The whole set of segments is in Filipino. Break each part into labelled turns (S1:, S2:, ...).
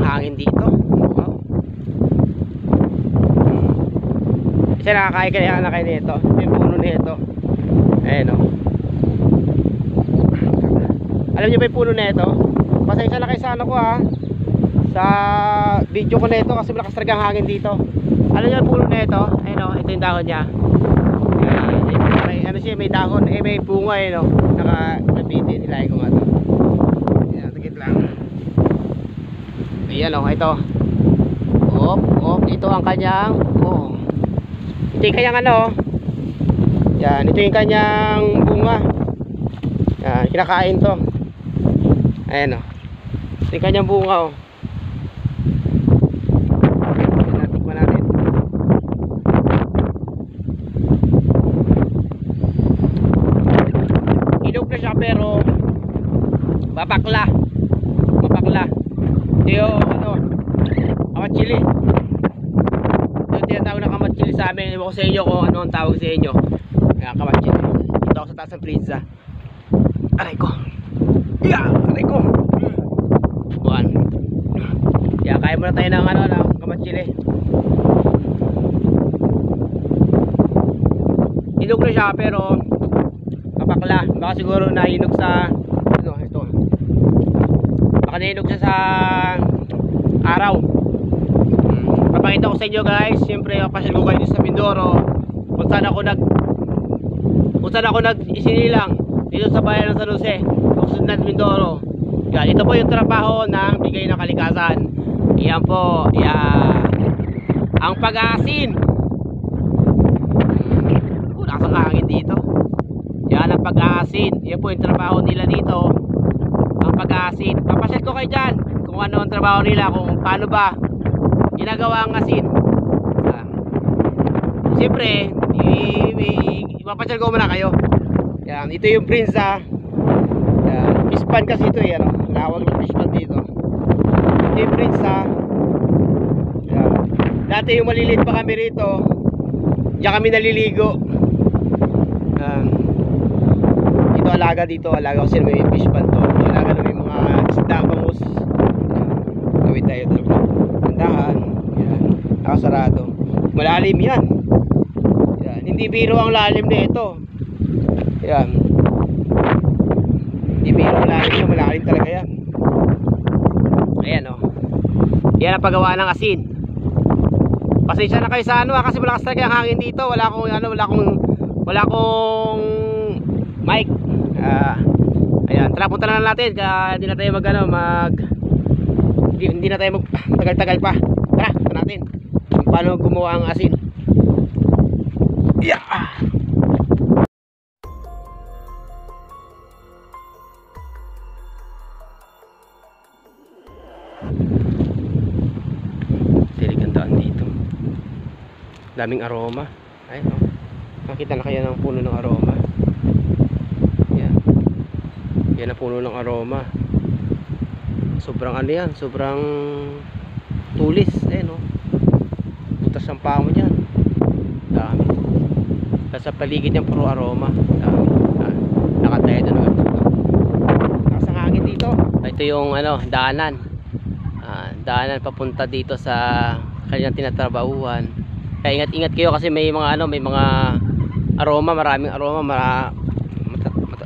S1: hangin dito. Wow. Kasi nakakain kaya na kayo nito. Yung puno nito. Ayan o. Alam nyo ba yung puno nito? Pasensya na kayo sa ano ko ha, sa video ko nito kasi malakas talaga ang hangin dito. Alam nyo yung puno nito? Ayan o, ito yung dahon niya. May, ano siya, may dahon, may bunga eh no. Naka-nabiti, nilay ko nga ito. Ayan, tikit lang. Ayan o, ito. Ito ang kanyang ito yung kanyang ano. Yan, ito yung kanyang bunga. Yan, kinakain to. Ayan o, ito yung kanyang bunga o. Tikman natin. Inog na siya pero mapakla. Ito yung ano, kamatsili. Ito tinatawag na kamatsili sa amin. Iwan ko sa inyo kung ano ang tawag sa inyo. Kaya kamatsili. Dito ako sa taas ng pizza. Aray ko. Aray ko. Buwan. Kaya kaya muna tayo ng ano, ng kamatsili. Inog na siya pero mapakla. Baka siguro nahinog sa ano, ito. Baka nahinog siya sa araw. Papakita ko sa inyo guys. Siyempre pasyal ko kayo sa Mindoro. Kung saan ako nag-isinilang dito sa bayan ng San Jose, Occidental Mindoro. Yan, ito po yung trabaho ng bigay ng kalikasan. Yan po, ang pag-aasin. Nakasang hangin dito. Yan ang pag-aasin. Yan po yung trabaho nila dito. Ang pag-aasin. Papasyal ko kayo dyan kung ano ang trabaho nila, kung paano ba ginagawa ang asin. Siyempre ipapasyal ko muna kayo. Yan, ito yung Prinsa. Yan, fish pan kasi ito yan, tawag ng fish pan dito. Ito yung Prinsa. Yan. Dati yung maliliit pa kami rito, diyan kami naliligo. Yan. Ito alaga dito, alaga kasi may fish pan to. Alaga na may mga isda, bangus. Gawin tayo talaga. Tandahan. Yan, nakasarado. Malalim yan. Yan, hindi biro ang lalim na ito. Yan. Hindi biro ang lalim na, malalim talaga yan. Ayan o. Yan ang paggawa ng asin. Pasensya na kayo sa ano kasi malakas talaga ang hangin dito. Wala akong mic. Ayan, tara punta na natin. Kaya hindi na tayo hindi na tayo tagal-tagal pa. Tara, punta natin. Paano gumawa ang asin. Yeah. Tiligandaan dito. Daming aroma. Ay, no. Makita na kayo ng puno ng aroma. Yan. Yan ang puno ng aroma. Sobrang ano yan, sobrang tulis. Ayan o. Butas ang paa mo dyan. Dami. Sa paligid niya puro aroma. Dami. Nakataya doon agad. Nakasang hangin dito. Ito yung ano, daanan. Daanan papunta dito sa kanyang tinatrabahuan. Kaya ingat-ingat kayo kasi may mga ano, may mga aroma, maraming aroma,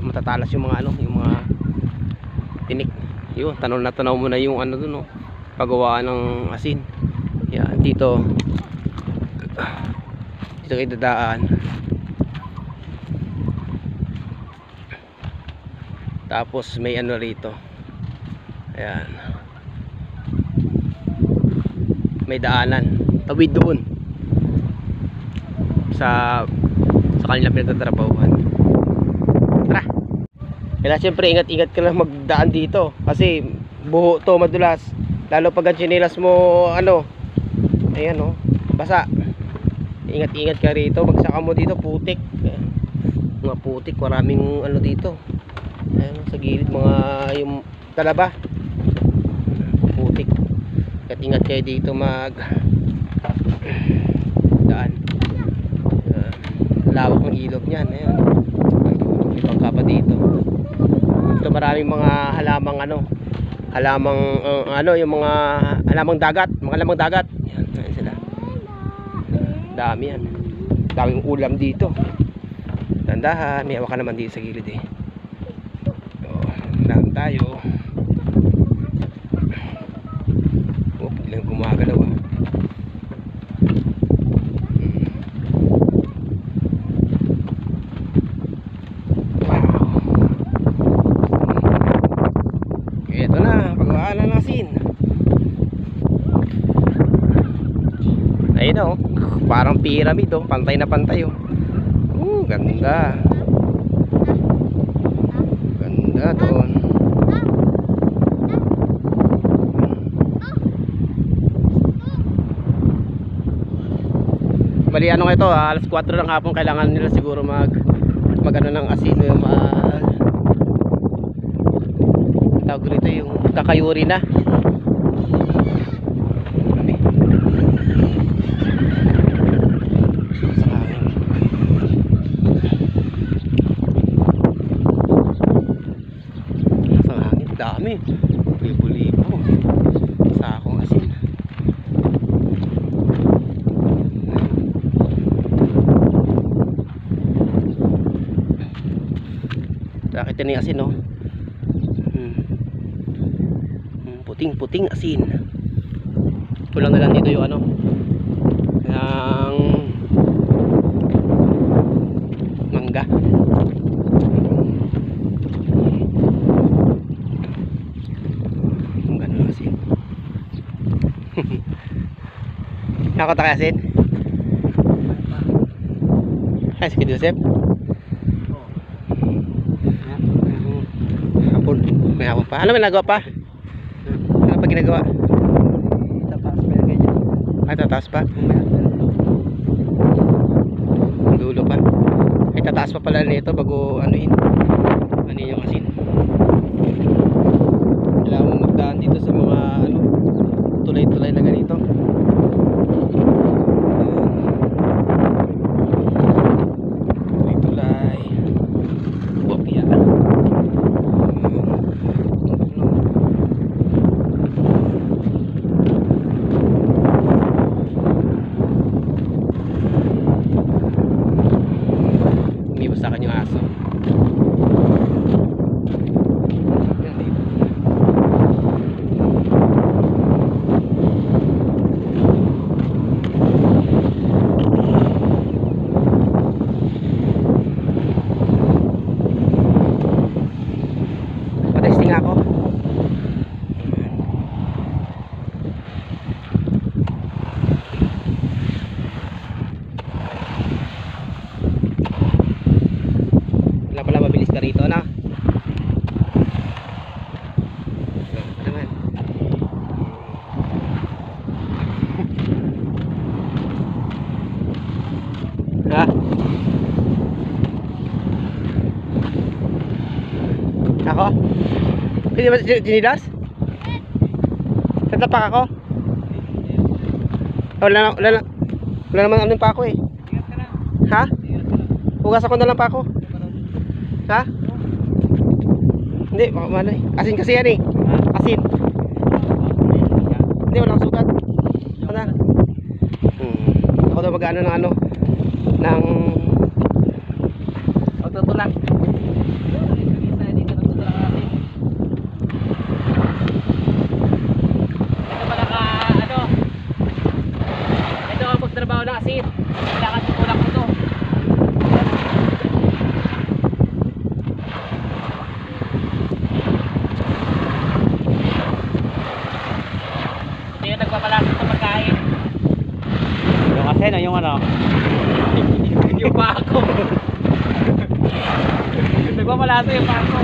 S1: matatalas yung mga ano, yung mga tinik. Yun, tanaw na tanaw mo na yung ano dun, no, paggawa ng asin. Yan, dito kayo dadaan. Tapos may ano rito. Ayan. May daanan. Tawid doon. Sa kanila pinagtatrabahuan. Tara. Kaya siyempre ingat-ingat ka lang magdaan dito. Kasi buho to madulas. Lalo pag ang tsinelas mo ano. Ayan o. Basa. Ingat-ingat ka rito. Magsaka mo dito putik. Mga putik. Maraming ano dito. Ayan, sa gilid mga yung talaba. Putik. Ingat kayo dito mag daan. Lawak ng ilog niyan. Ayan. Ibang kapa dito. Ito maraming mga halamang ano, halamang ano, yung mga halamang dagat, mga lamang dagat. Yan, ayan sila. Dami yan. Daming ulam dito. Tandahan, may hawakan naman dito sa gilid eh. Dami tayo. Oh, biglang gumagalaw ah. Ito na, pagawaan na ng asin. Ayun o, parang pyramid o, pantay na pantay o. Ganda. Ganda doon. Bali ano nga ito, alas 4 ng hapon kailangan nila siguro mag ano ng asin yung tawag rito yung kakayuri na. Sa hangin, dami. Libo-libo. Sakong asin. Nakita niyo asin, no? Puting-puting asin. Kulang na lang dito yung ano, yung mangga. Ang ganun asin. Nakota kaya asin? Ay, si Joseph? Hapon. May hapon pa. Ano may nagawa pa? Ano pa ginagawa?
S2: Tataas pa yung ganyan.
S1: Ay, tataas pa? Dulo pa. Ay, tataas pa pala nito bago anuin. Anuin yung asin. Kailangan mo magdaan dito sa mga ano, tulay-tulay na ganito. Tulay-tulay. Wapya. Sa akin yung aso. Patesting ako. Pala mabilis ka rito na. Naman. Ha? Ako? Hindi ba dinilas? Tatapak ako? Wala naman ano pa ako eh. Ha? Hugas ako na lang pa ako. Ha? Hindi, baka malay. Asin kasi yan eh. Asin. Hindi, walang sugat. Ano na? Ako daw mag-ano ng ano ng magtutulak. Ito pala ka ano, ito ang pagtrabaho ng asin. Kailangan tutulak mo to. Nagpapalasa sa pagkain. Yung kasi na yung ano yung pako. Nagpapalasa yung pako.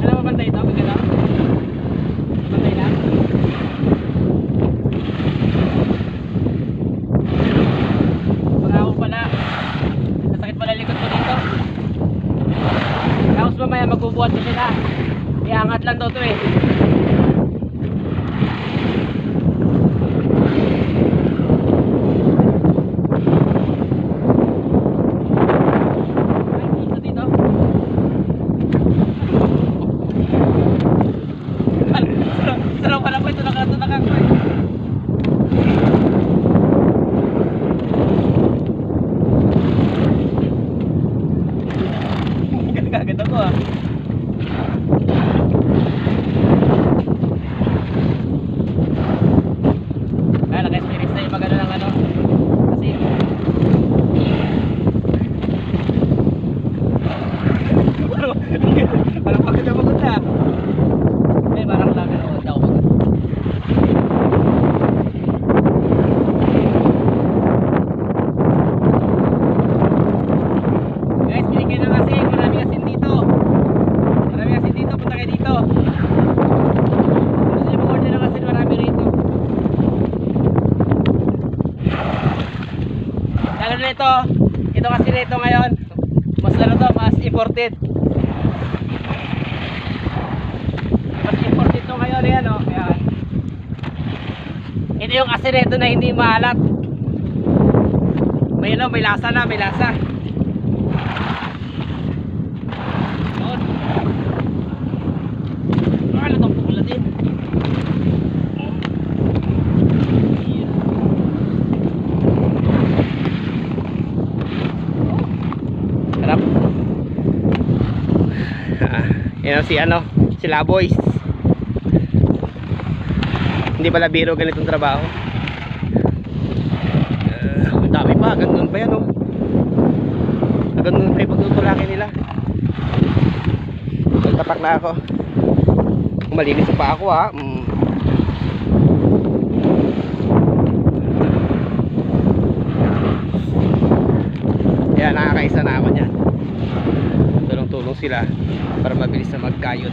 S1: Ano ba bantay ito? Maganda? Bantay na? Mamaya magbubuhat na sila. Iangat lang daw to eh. Lalo nito, ito kasi nito ngayon, mas ano to, mas imported. Mas imported to ngayon, yan o. Ayan. Ito yung asineto na hindi maalat. May ano, may lasa na, may lasa. Yun. Ano itong pula din? Sarap. Yan si ano, sila boys. Hindi pala biro ganitong trabaho. Ang dami pa, ganun pa yan oh. Ganun pa yung pagtutulakin nila. Nagtapak na ako. Malinis pa ako ha. Yan, nakakaisa na ako dyan. Tulong-tulong sila para mabilis na magkayod.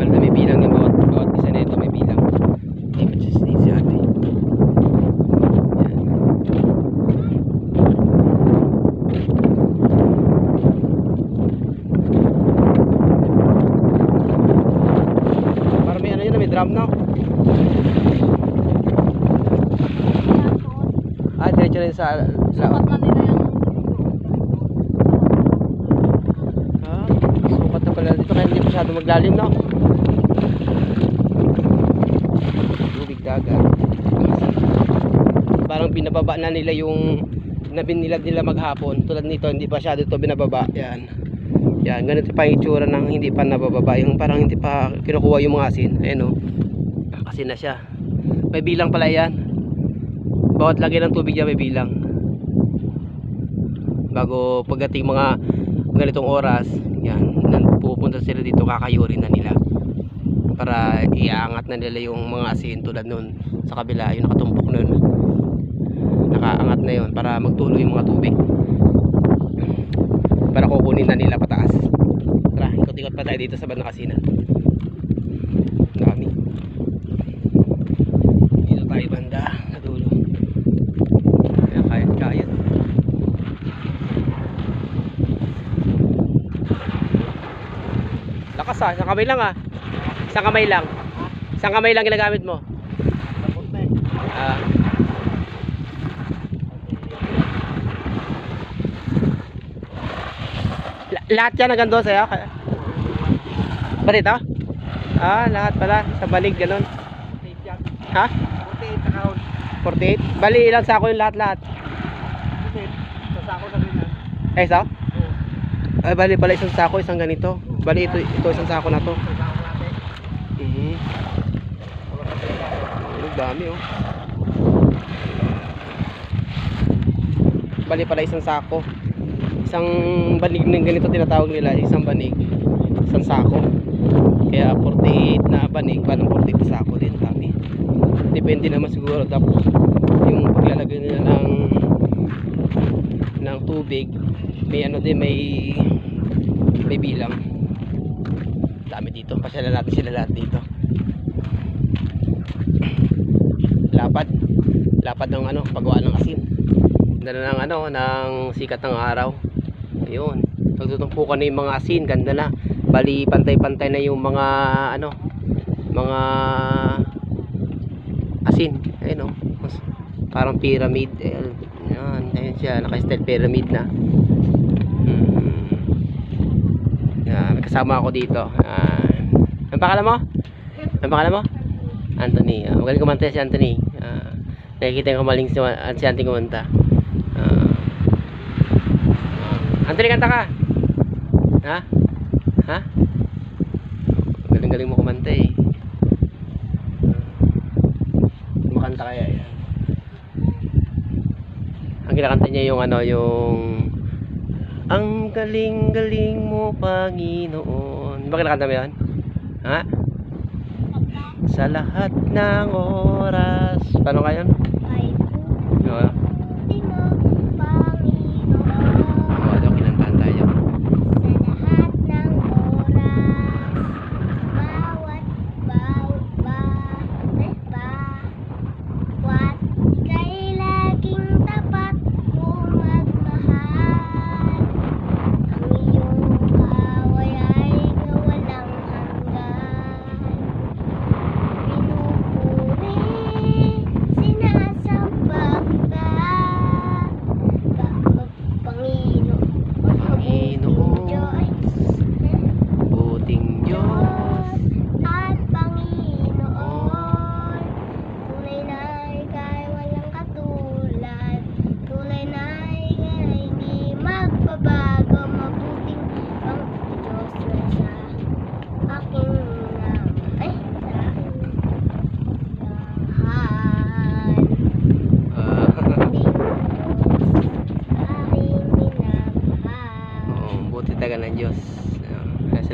S1: Kasi may bilang yung bawat isa na ito, may bilang. Hindi pa si ate. Parang may ano yun, may drum na. Diretso rin sa
S3: Sukat na nila yan.
S1: sukat na pala dito kaya hindi masyado maglalim no. Tubig dagat. Parang binababa na nila yung nabinilad nila maghapon. Tulad nito hindi pa masyado ito binababa. Yan. Yan, ganito pa yung itsura ng hindi pa nabababa. Yung parang hindi pa kinukuha yung mga asin. Ayan o. Asin na siya. May bilang pala yan. Bawat lagay ng tubig niya may bilang. Bago pagdating mga ganitong oras, yan, pupunta sila dito, kakayurin na nila. Para iaangat na nila yung mga asin tulad nun sa kabila, yung nakatumpok nun. Nakaangat na yun para magtuloy yung mga tubig. Para kukunin na nila pataas. Tara, ikot-ikot pa tayo dito sa bandang kasinan. Dami. Dito tayo banda sa dulo. Kayat-kayat. Lakas ah, isang kamay lang ah. Isang kamay lang. Isang kamay lang ginagamit mo. Lahat yan hanggang doon sa'yo? Ba dito? Lahat pala. Sa balig, ganun. Ha? 48? Bali, ilang sako yung lahat-lahat?
S2: Sa sako na rin yan.
S1: Isa? Ay, bali pala isang sako, isang ganito. Bali, ito isang sako na to.
S2: Sa sako natin.
S1: Ang dami oh. Bali pala isang sako. Isang banig ng ganito tinatawag nila, isang banig, isang sako. Kaya 48 na banig, parang 48 na sako din kami. Depende naman siguro. Tapos yung paglalagay nila ng tubig, may ano din, may bilang. Dami dito. Pasyalan natin sila lahat dito. Lapad ng ano, paggawa ng asin. Ganda ng ano, ng sikat ng araw. Ayun, pagtutumpukan na yung mga asin, ganda na. Bali pantay-pantay na yung mga ano, mga asin. Ayun oh, parang pyramid. Ayun siya, naka-style pyramid na. May kasama ako dito. Ang pangalan mo? Ang pangalan mo? Anthony. Magaling kumanta si Anthony. Nakikita ko maling si Anthony kumanta. Anthony, kanta ka? Ha? Galing-galing mo kumanta eh. Makanta kaya yan. Ang kinakanta niya yung ano, yung ang galing-galing mo, Panginoon. Di ba kinakanta mo yan? Ha? Sa lahat ng oras. Paano ka yun?
S3: Ay,
S1: Oo.
S3: Panginoon.
S1: Kinantahan tayo.
S3: Sa lahat ng oras.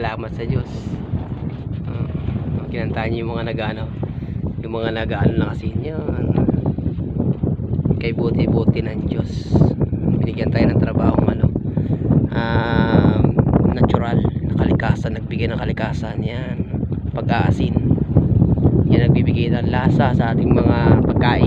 S1: salamat sa Diyos. Kinantahan niyo yung mga nag-ano, yung mga nag-ano na kasi yan. Kay buti-buti ng Diyos. Binigyan tayo ng trabaho natural, kalikasan, nagbigay ng kalikasan yan. Pag-aasin. Yan nagbibigay ng lasa sa ating mga pagkain.